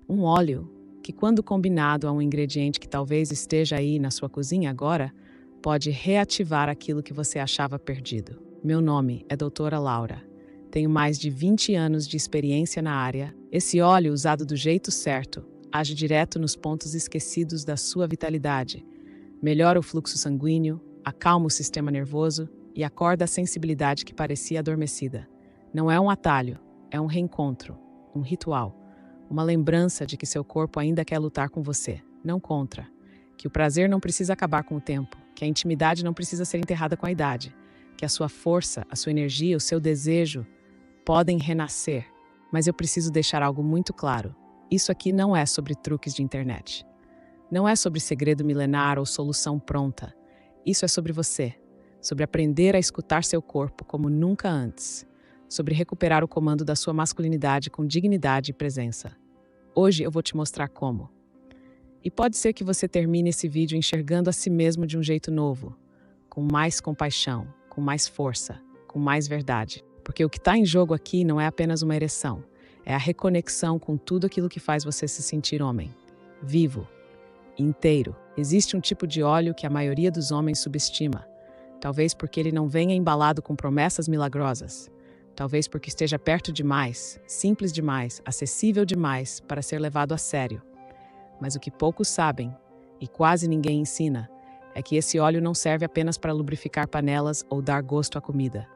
Um óleo que, quando combinado a um ingrediente que talvez esteja aí na sua cozinha agora, pode reativar aquilo que você achava perdido. Meu nome é Doutora Laura. Tenho mais de 20 anos de experiência na área. Esse óleo, usado do jeito certo, age direto nos pontos esquecidos da sua vitalidade. Melhora o fluxo sanguíneo, acalma o sistema nervoso e acorda a sensibilidade que parecia adormecida. Não é um atalho, é um reencontro, um ritual. Uma lembrança de que seu corpo ainda quer lutar com você, não contra. Que o prazer não precisa acabar com o tempo, que a intimidade não precisa ser enterrada com a idade, que a sua força, a sua energia, o seu desejo podem renascer. Mas eu preciso deixar algo muito claro. Isso aqui não é sobre truques de internet. Não é sobre segredo milenar ou solução pronta. Isso é sobre você, sobre aprender a escutar seu corpo como nunca antes, sobre recuperar o comando da sua masculinidade com dignidade e presença. Hoje eu vou te mostrar como. E pode ser que você termine esse vídeo enxergando a si mesmo de um jeito novo, com mais compaixão, com mais força, com mais verdade. Porque o que está em jogo aqui não é apenas uma ereção, é a reconexão com tudo aquilo que faz você se sentir homem, vivo, inteiro. Existe um tipo de óleo que a maioria dos homens subestima, talvez porque ele não venha embalado com promessas milagrosas. Talvez porque esteja perto demais, simples demais, acessível demais para ser levado a sério. Mas o que poucos sabem, e quase ninguém ensina, é que esse óleo não serve apenas para lubrificar panelas ou dar gosto à comida.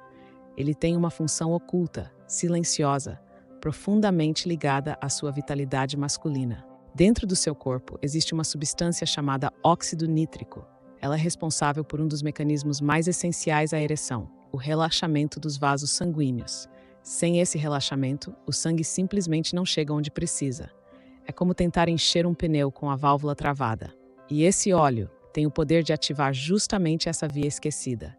Ele tem uma função oculta, silenciosa, profundamente ligada à sua vitalidade masculina. Dentro do seu corpo existe uma substância chamada óxido nítrico. Ela é responsável por um dos mecanismos mais essenciais à ereção, o relaxamento dos vasos sanguíneos. Sem esse relaxamento, o sangue simplesmente não chega onde precisa. É como tentar encher um pneu com a válvula travada. E esse óleo tem o poder de ativar justamente essa via esquecida.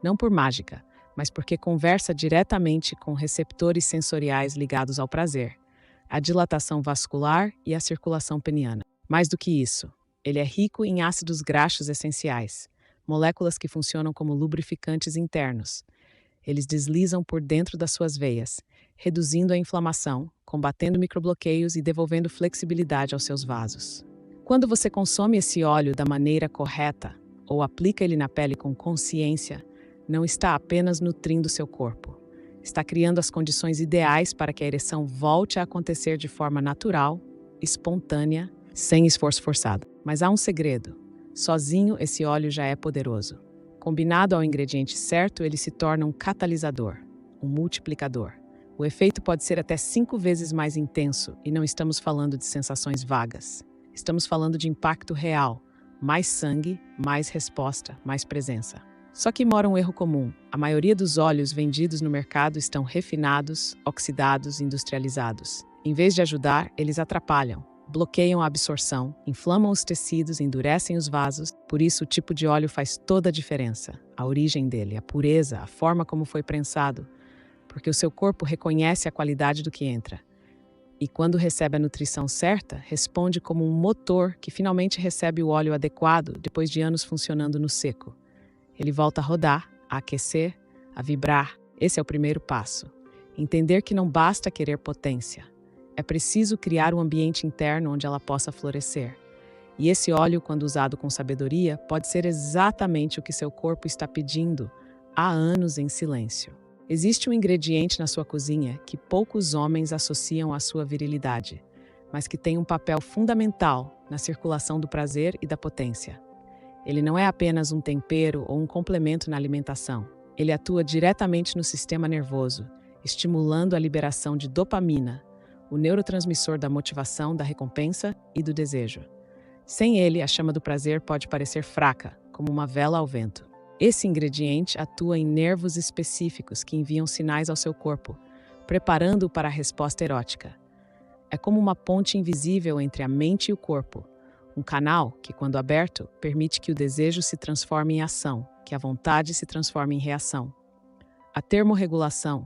Não por mágica, mas porque conversa diretamente com receptores sensoriais ligados ao prazer, a dilatação vascular e a circulação peniana. Mais do que isso, ele é rico em ácidos graxos essenciais, moléculas que funcionam como lubrificantes internos. Eles deslizam por dentro das suas veias, reduzindo a inflamação, combatendo microbloqueios e devolvendo flexibilidade aos seus vasos. Quando você consome esse óleo da maneira correta, ou aplica ele na pele com consciência, não está apenas nutrindo seu corpo. Está criando as condições ideais para que a ereção volte a acontecer de forma natural, espontânea, sem esforço forçado. Mas há um segredo. Sozinho, esse óleo já é poderoso. Combinado ao ingrediente certo, ele se torna um catalisador, um multiplicador. O efeito pode ser até 5 vezes mais intenso, e não estamos falando de sensações vagas. Estamos falando de impacto real. Mais sangue, mais resposta, mais presença. Só que mora um erro comum. A maioria dos óleos vendidos no mercado estão refinados, oxidados, industrializados. Em vez de ajudar, eles atrapalham. Bloqueiam a absorção, inflamam os tecidos, endurecem os vasos. Por isso, o tipo de óleo faz toda a diferença. A origem dele, a pureza, a forma como foi prensado. Porque o seu corpo reconhece a qualidade do que entra. E quando recebe a nutrição certa, responde como um motor que finalmente recebe o óleo adequado depois de anos funcionando no seco. Ele volta a rodar, a aquecer, a vibrar. Esse é o primeiro passo. Entender que não basta querer potência. É preciso criar um ambiente interno onde ela possa florescer. E esse óleo, quando usado com sabedoria, pode ser exatamente o que seu corpo está pedindo há anos em silêncio. Existe um ingrediente na sua cozinha que poucos homens associam à sua virilidade, mas que tem um papel fundamental na circulação do prazer e da potência. Ele não é apenas um tempero ou um complemento na alimentação. Ele atua diretamente no sistema nervoso, estimulando a liberação de dopamina, o neurotransmissor da motivação, da recompensa e do desejo. Sem ele, a chama do prazer pode parecer fraca, como uma vela ao vento. Esse ingrediente atua em nervos específicos que enviam sinais ao seu corpo, preparando-o para a resposta erótica. É como uma ponte invisível entre a mente e o corpo, um canal que, quando aberto, permite que o desejo se transforme em ação, que a vontade se transforme em reação. A termorregulação,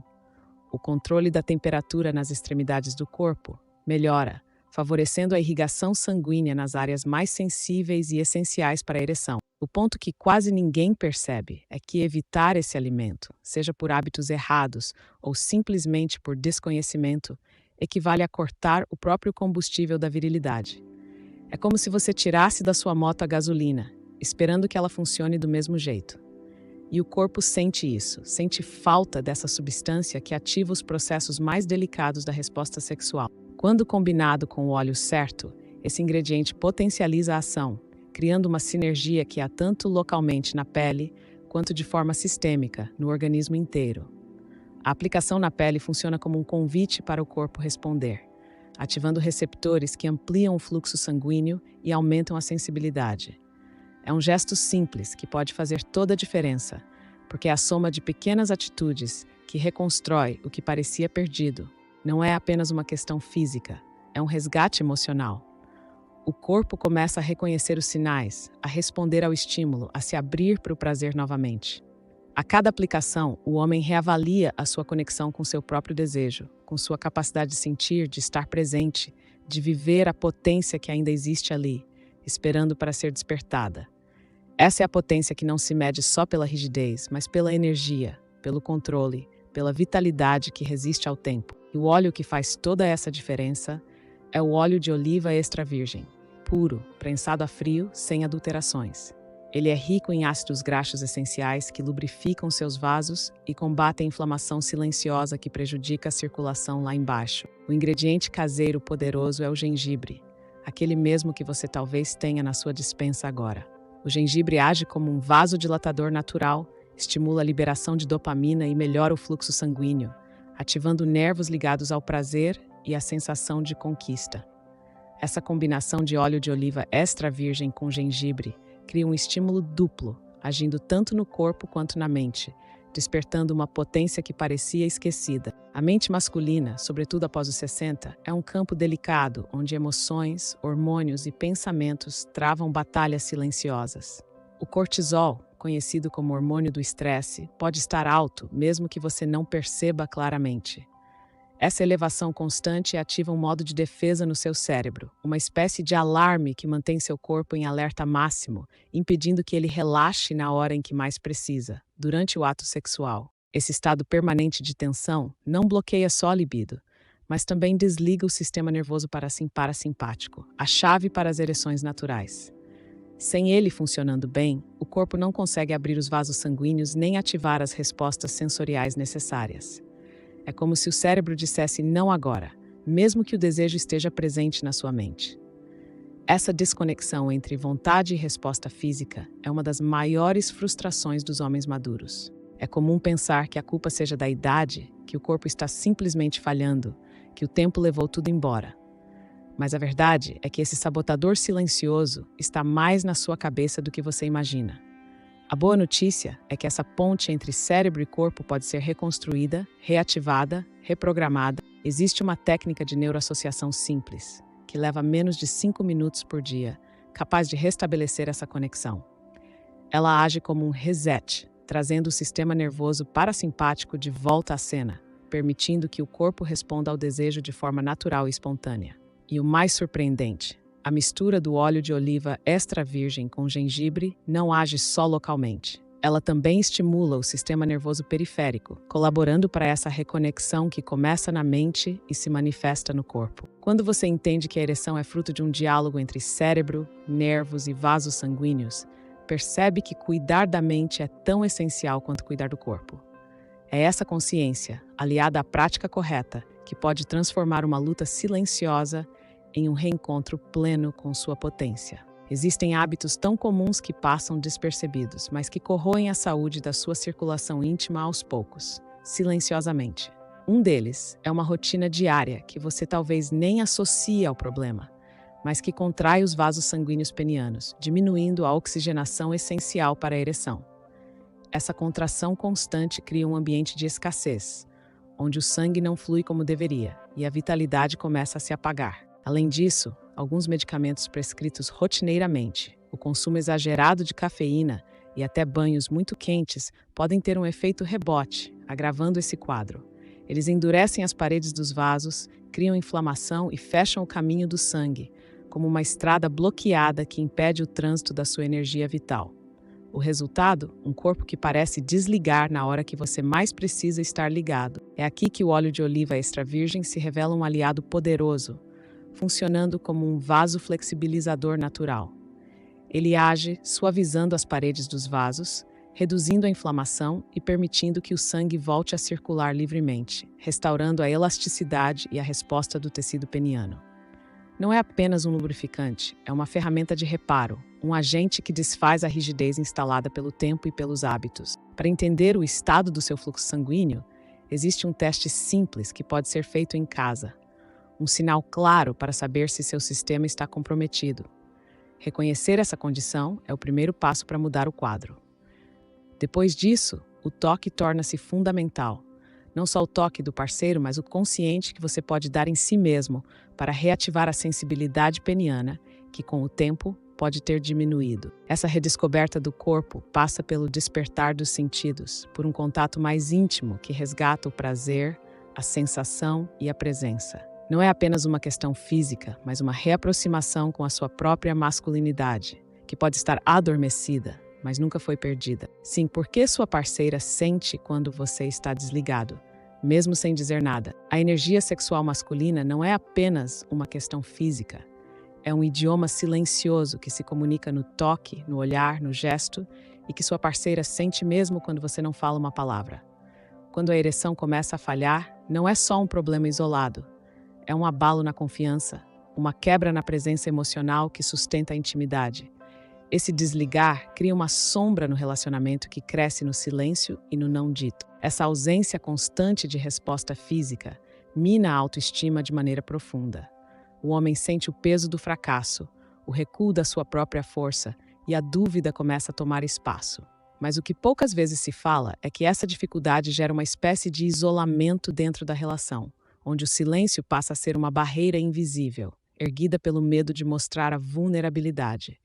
o controle da temperatura nas extremidades do corpo, melhora, favorecendo a irrigação sanguínea nas áreas mais sensíveis e essenciais para a ereção. O ponto que quase ninguém percebe é que evitar esse alimento, seja por hábitos errados ou simplesmente por desconhecimento, equivale a cortar o próprio combustível da virilidade. É como se você tirasse da sua moto a gasolina, esperando que ela funcione do mesmo jeito. E o corpo sente isso, sente falta dessa substância que ativa os processos mais delicados da resposta sexual. Quando combinado com o óleo certo, esse ingrediente potencializa a ação, criando uma sinergia que há tanto localmente na pele, quanto de forma sistêmica, no organismo inteiro. A aplicação na pele funciona como um convite para o corpo responder, ativando receptores que ampliam o fluxo sanguíneo e aumentam a sensibilidade. É um gesto simples que pode fazer toda a diferença, porque é a soma de pequenas atitudes que reconstrói o que parecia perdido. Não é apenas uma questão física, é um resgate emocional. O corpo começa a reconhecer os sinais, a responder ao estímulo, a se abrir para o prazer novamente. A cada aplicação, o homem reavalia a sua conexão com seu próprio desejo, com sua capacidade de sentir, de estar presente, de viver a potência que ainda existe ali, esperando para ser despertada. Essa é a potência que não se mede só pela rigidez, mas pela energia, pelo controle, pela vitalidade que resiste ao tempo. E o óleo que faz toda essa diferença é o óleo de oliva extra virgem, puro, prensado a frio, sem adulterações. Ele é rico em ácidos graxos essenciais que lubrificam seus vasos e combatem a inflamação silenciosa que prejudica a circulação lá embaixo. O ingrediente caseiro poderoso é o gengibre, aquele mesmo que você talvez tenha na sua despensa agora. O gengibre age como um vasodilatador natural, estimula a liberação de dopamina e melhora o fluxo sanguíneo, ativando nervos ligados ao prazer e à sensação de conquista. Essa combinação de óleo de oliva extra virgem com gengibre cria um estímulo duplo, agindo tanto no corpo quanto na mente, despertando uma potência que parecia esquecida. A mente masculina, sobretudo após os 60, é um campo delicado, onde emoções, hormônios e pensamentos travam batalhas silenciosas. O cortisol, conhecido como hormônio do estresse, pode estar alto, mesmo que você não perceba claramente. Essa elevação constante ativa um modo de defesa no seu cérebro, uma espécie de alarme que mantém seu corpo em alerta máximo, impedindo que ele relaxe na hora em que mais precisa, durante o ato sexual. Esse estado permanente de tensão não bloqueia só a libido, mas também desliga o sistema nervoso parasimpático, a chave para as ereções naturais. Sem ele funcionando bem, o corpo não consegue abrir os vasos sanguíneos nem ativar as respostas sensoriais necessárias. É como se o cérebro dissesse não agora, mesmo que o desejo esteja presente na sua mente. Essa desconexão entre vontade e resposta física é uma das maiores frustrações dos homens maduros. É comum pensar que a culpa seja da idade, que o corpo está simplesmente falhando, que o tempo levou tudo embora. Mas a verdade é que esse sabotador silencioso está mais na sua cabeça do que você imagina. A boa notícia é que essa ponte entre cérebro e corpo pode ser reconstruída, reativada, reprogramada. Existe uma técnica de neuroassociação simples, que leva menos de 5 minutos por dia, capaz de restabelecer essa conexão. Ela age como um reset, trazendo o sistema nervoso parasimpático de volta à cena, permitindo que o corpo responda ao desejo de forma natural e espontânea. E o mais surpreendente, a mistura do óleo de oliva extra virgem com gengibre não age só localmente. Ela também estimula o sistema nervoso periférico, colaborando para essa reconexão que começa na mente e se manifesta no corpo. Quando você entende que a ereção é fruto de um diálogo entre cérebro, nervos e vasos sanguíneos, percebe que cuidar da mente é tão essencial quanto cuidar do corpo. É essa consciência, aliada à prática correta, que pode transformar uma luta silenciosa em um reencontro pleno com sua potência. Existem hábitos tão comuns que passam despercebidos, mas que corroem a saúde da sua circulação íntima aos poucos, silenciosamente. Um deles é uma rotina diária que você talvez nem associe ao problema, mas que contrai os vasos sanguíneos penianos, diminuindo a oxigenação essencial para a ereção. Essa contração constante cria um ambiente de escassez, onde o sangue não flui como deveria e a vitalidade começa a se apagar. Além disso, alguns medicamentos prescritos rotineiramente, o consumo exagerado de cafeína e até banhos muito quentes podem ter um efeito rebote, agravando esse quadro. Eles endurecem as paredes dos vasos, criam inflamação e fecham o caminho do sangue, como uma estrada bloqueada que impede o trânsito da sua energia vital. O resultado? Um corpo que parece desligar na hora que você mais precisa estar ligado. É aqui que o óleo de oliva extra virgem se revela um aliado poderoso, funcionando como um vaso flexibilizador natural. Ele age suavizando as paredes dos vasos, reduzindo a inflamação e permitindo que o sangue volte a circular livremente, restaurando a elasticidade e a resposta do tecido peniano. Não é apenas um lubrificante, é uma ferramenta de reparo, um agente que desfaz a rigidez instalada pelo tempo e pelos hábitos. Para entender o estado do seu fluxo sanguíneo, existe um teste simples que pode ser feito em casa. Um sinal claro para saber se seu sistema está comprometido. Reconhecer essa condição é o primeiro passo para mudar o quadro. Depois disso, o toque torna-se fundamental. Não só o toque do parceiro, mas o consciente que você pode dar em si mesmo para reativar a sensibilidade peniana, que com o tempo pode ter diminuído. Essa redescoberta do corpo passa pelo despertar dos sentidos, por um contato mais íntimo que resgata o prazer, a sensação e a presença. Não é apenas uma questão física, mas uma reaproximação com a sua própria masculinidade, que pode estar adormecida, mas nunca foi perdida. Sim, porque sua parceira sente quando você está desligado, mesmo sem dizer nada. A energia sexual masculina não é apenas uma questão física. É um idioma silencioso que se comunica no toque, no olhar, no gesto e que sua parceira sente mesmo quando você não fala uma palavra. Quando a ereção começa a falhar, não é só um problema isolado. É um abalo na confiança, uma quebra na presença emocional que sustenta a intimidade. Esse desligar cria uma sombra no relacionamento que cresce no silêncio e no não dito. Essa ausência constante de resposta física mina a autoestima de maneira profunda. O homem sente o peso do fracasso, o recuo da sua própria força e a dúvida começa a tomar espaço. Mas o que poucas vezes se fala é que essa dificuldade gera uma espécie de isolamento dentro da relação, onde o silêncio passa a ser uma barreira invisível, erguida pelo medo de mostrar a vulnerabilidade.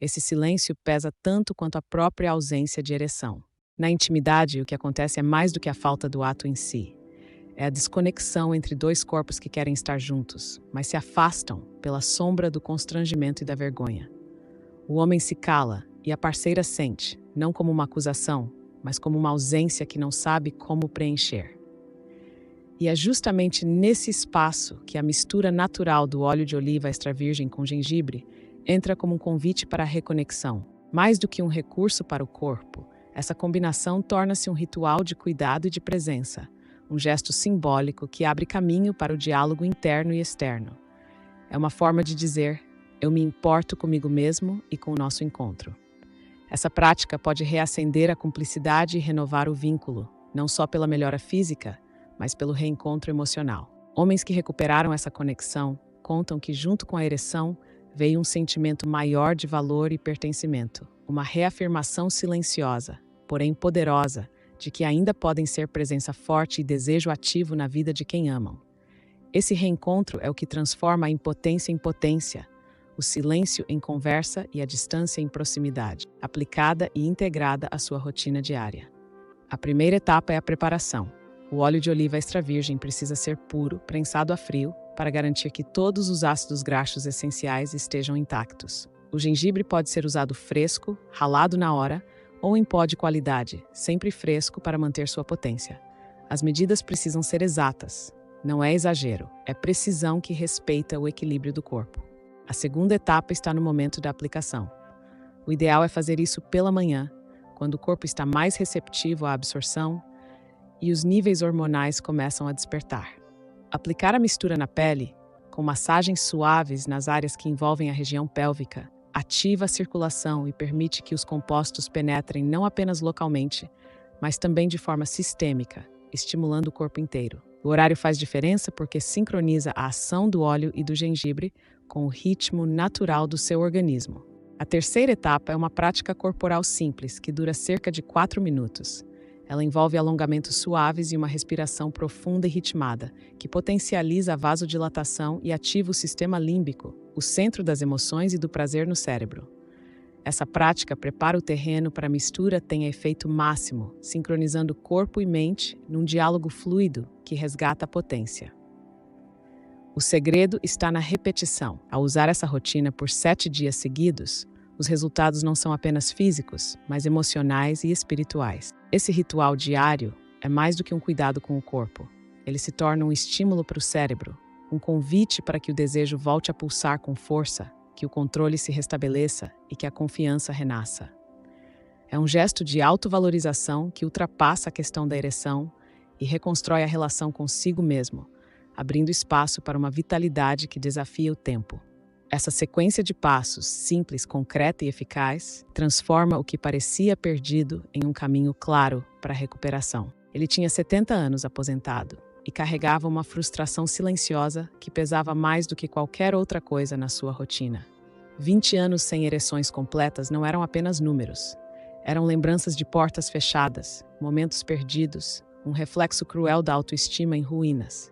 Esse silêncio pesa tanto quanto a própria ausência de ereção. Na intimidade, o que acontece é mais do que a falta do ato em si. É a desconexão entre dois corpos que querem estar juntos, mas se afastam pela sombra do constrangimento e da vergonha. O homem se cala e a parceira sente, não como uma acusação, mas como uma ausência que não sabe como preencher. E é justamente nesse espaço que a mistura natural do óleo de oliva extra virgem com gengibre entra como um convite para a reconexão. Mais do que um recurso para o corpo, essa combinação torna-se um ritual de cuidado e de presença, um gesto simbólico que abre caminho para o diálogo interno e externo. É uma forma de dizer, eu me importo comigo mesmo e com o nosso encontro. Essa prática pode reacender a cumplicidade e renovar o vínculo, não só pela melhora física, mas pelo reencontro emocional. Homens que recuperaram essa conexão contam que, junto com a ereção, veio um sentimento maior de valor e pertencimento, uma reafirmação silenciosa, porém poderosa, de que ainda podem ser presença forte e desejo ativo na vida de quem amam. Esse reencontro é o que transforma a impotência em potência, o silêncio em conversa e a distância em proximidade, aplicada e integrada à sua rotina diária. A primeira etapa é a preparação. O óleo de oliva extra virgem precisa ser puro, prensado a frio, para garantir que todos os ácidos graxos essenciais estejam intactos. O gengibre pode ser usado fresco, ralado na hora, ou em pó de qualidade, sempre fresco para manter sua potência. As medidas precisam ser exatas. Não é exagero, é precisão que respeita o equilíbrio do corpo. A segunda etapa está no momento da aplicação. O ideal é fazer isso pela manhã, quando o corpo está mais receptivo à absorção e os níveis hormonais começam a despertar. Aplicar a mistura na pele, com massagens suaves nas áreas que envolvem a região pélvica, ativa a circulação e permite que os compostos penetrem não apenas localmente, mas também de forma sistêmica, estimulando o corpo inteiro. O horário faz diferença porque sincroniza a ação do óleo e do gengibre com o ritmo natural do seu organismo. A terceira etapa é uma prática corporal simples, que dura cerca de 4 minutos. Ela envolve alongamentos suaves e uma respiração profunda e ritmada, que potencializa a vasodilatação e ativa o sistema límbico, o centro das emoções e do prazer no cérebro. Essa prática prepara o terreno para a mistura tenha efeito máximo, sincronizando corpo e mente num diálogo fluido que resgata a potência. O segredo está na repetição. Ao usar essa rotina por 7 dias seguidos, Os resultados não são apenas físicos, mas emocionais e espirituais. Esse ritual diário é mais do que um cuidado com o corpo. Ele se torna um estímulo para o cérebro, um convite para que o desejo volte a pulsar com força, que o controle se restabeleça e que a confiança renasça. É um gesto de autovalorização que ultrapassa a questão da ereção e reconstrói a relação consigo mesmo, abrindo espaço para uma vitalidade que desafia o tempo. Essa sequência de passos, simples, concreta e eficaz, transforma o que parecia perdido em um caminho claro para a recuperação. Ele tinha 70 anos aposentado e carregava uma frustração silenciosa que pesava mais do que qualquer outra coisa na sua rotina. 20 anos sem ereções completas não eram apenas números. Eram lembranças de portas fechadas, momentos perdidos, um reflexo cruel da autoestima em ruínas.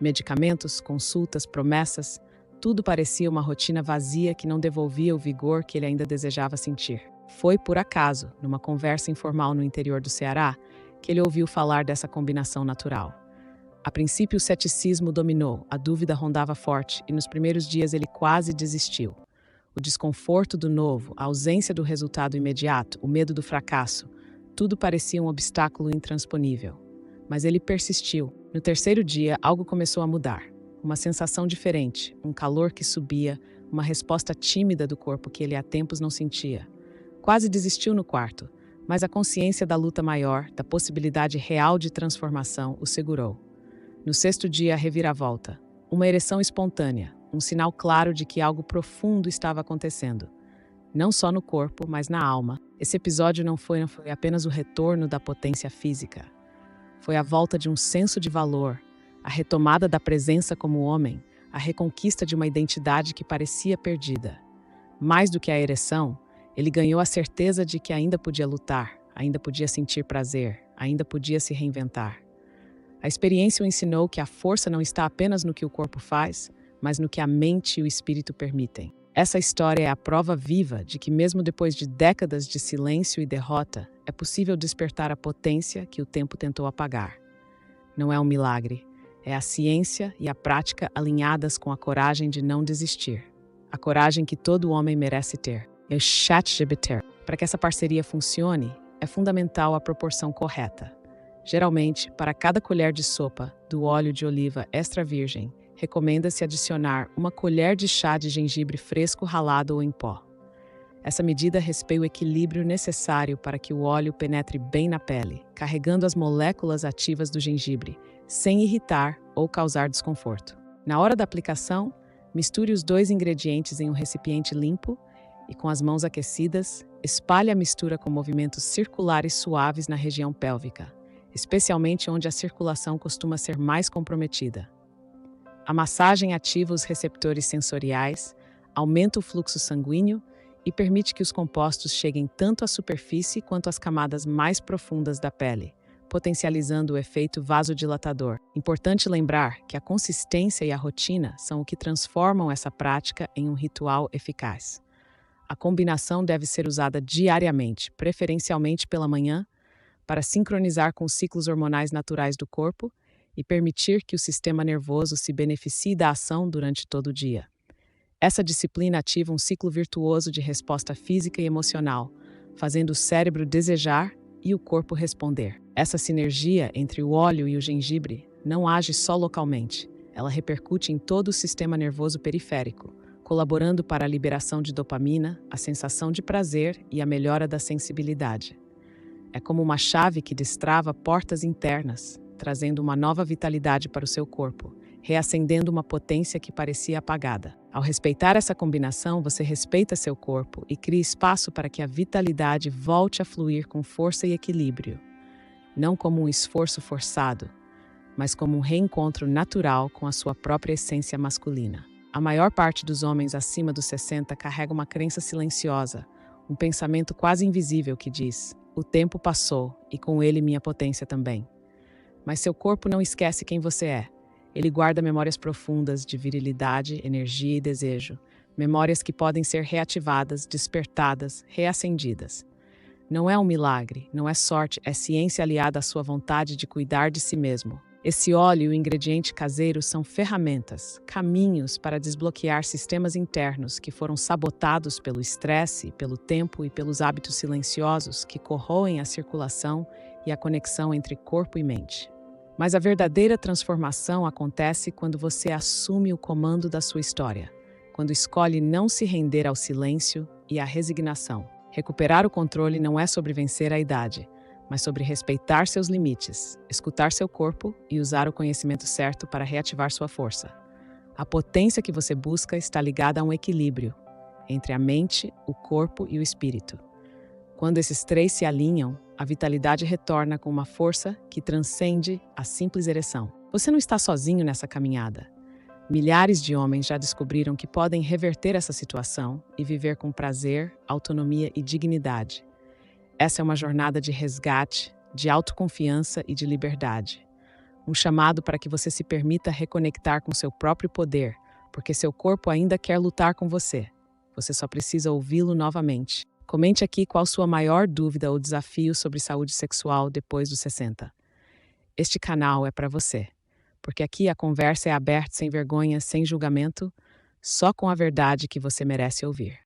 Medicamentos, consultas, promessas, tudo parecia uma rotina vazia que não devolvia o vigor que ele ainda desejava sentir. Foi por acaso, numa conversa informal no interior do Ceará, que ele ouviu falar dessa combinação natural. A princípio, o ceticismo dominou, a dúvida rondava forte e nos primeiros dias ele quase desistiu. O desconforto do novo, a ausência do resultado imediato, o medo do fracasso, tudo parecia um obstáculo intransponível. Mas ele persistiu. No terceiro dia, algo começou a mudar. Uma sensação diferente, um calor que subia, uma resposta tímida do corpo que ele há tempos não sentia. Quase desistiu no quarto, mas a consciência da luta maior, da possibilidade real de transformação, o segurou. No sexto dia, a reviravolta. Uma ereção espontânea, um sinal claro de que algo profundo estava acontecendo. Não só no corpo, mas na alma. Esse episódio não foi apenas o retorno da potência física. Foi a volta de um senso de valor, a retomada da presença como homem, a reconquista de uma identidade que parecia perdida. Mais do que a ereção, ele ganhou a certeza de que ainda podia lutar, ainda podia sentir prazer, ainda podia se reinventar. A experiência o ensinou que a força não está apenas no que o corpo faz, mas no que a mente e o espírito permitem. Essa história é a prova viva de que mesmo depois de décadas de silêncio e derrota, é possível despertar a potência que o tempo tentou apagar. Não é um milagre, é a ciência e a prática alinhadas com a coragem de não desistir. A coragem que todo homem merece ter. É o ChatGPT. Para que essa parceria funcione, é fundamental a proporção correta. Geralmente, para cada colher de sopa do óleo de oliva extra virgem, recomenda-se adicionar uma colher de chá de gengibre fresco ralado ou em pó. Essa medida respeita o equilíbrio necessário para que o óleo penetre bem na pele, carregando as moléculas ativas do gengibre, sem irritar ou causar desconforto. Na hora da aplicação, misture os 2 ingredientes em um recipiente limpo e, com as mãos aquecidas, espalhe a mistura com movimentos circulares suaves na região pélvica, especialmente onde a circulação costuma ser mais comprometida. A massagem ativa os receptores sensoriais, aumenta o fluxo sanguíneo e permite que os compostos cheguem tanto à superfície quanto às camadas mais profundas da pele, potencializando o efeito vasodilatador. Importante lembrar que a consistência e a rotina são o que transformam essa prática em um ritual eficaz. A combinação deve ser usada diariamente, preferencialmente pela manhã, para sincronizar com os ciclos hormonais naturais do corpo e permitir que o sistema nervoso se beneficie da ação durante todo o dia. Essa disciplina ativa um ciclo virtuoso de resposta física e emocional, fazendo o cérebro desejar e o corpo responder. Essa sinergia entre o óleo e o gengibre não age só localmente, ela repercute em todo o sistema nervoso periférico, colaborando para a liberação de dopamina, a sensação de prazer e a melhora da sensibilidade. É como uma chave que destrava portas internas, trazendo uma nova vitalidade para o seu corpo, reacendendo uma potência que parecia apagada. Ao respeitar essa combinação, você respeita seu corpo e cria espaço para que a vitalidade volte a fluir com força e equilíbrio, não como um esforço forçado, mas como um reencontro natural com a sua própria essência masculina. A maior parte dos homens acima dos 60 carrega uma crença silenciosa, um pensamento quase invisível que diz: "O tempo passou e com ele minha potência também." Mas seu corpo não esquece quem você é. Ele guarda memórias profundas de virilidade, energia e desejo. Memórias que podem ser reativadas, despertadas, reacendidas. Não é um milagre, não é sorte, é ciência aliada à sua vontade de cuidar de si mesmo. Esse óleo e o ingrediente caseiro são ferramentas, caminhos para desbloquear sistemas internos que foram sabotados pelo estresse, pelo tempo e pelos hábitos silenciosos que corroem a circulação e a conexão entre corpo e mente. Mas a verdadeira transformação acontece quando você assume o comando da sua história, quando escolhe não se render ao silêncio e à resignação. Recuperar o controle não é sobre vencer a idade, mas sobre respeitar seus limites, escutar seu corpo e usar o conhecimento certo para reativar sua força. A potência que você busca está ligada a um equilíbrio entre a mente, o corpo e o espírito. Quando esses três se alinham, a vitalidade retorna com uma força que transcende a simples ereção. Você não está sozinho nessa caminhada. Milhares de homens já descobriram que podem reverter essa situação e viver com prazer, autonomia e dignidade. Essa é uma jornada de resgate, de autoconfiança e de liberdade. Um chamado para que você se permita reconectar com seu próprio poder, porque seu corpo ainda quer lutar com você. Você só precisa ouvi-lo novamente. Comente aqui qual sua maior dúvida ou desafio sobre saúde sexual depois dos 60. Este canal é para você, porque aqui a conversa é aberta sem vergonha, sem julgamento, só com a verdade que você merece ouvir.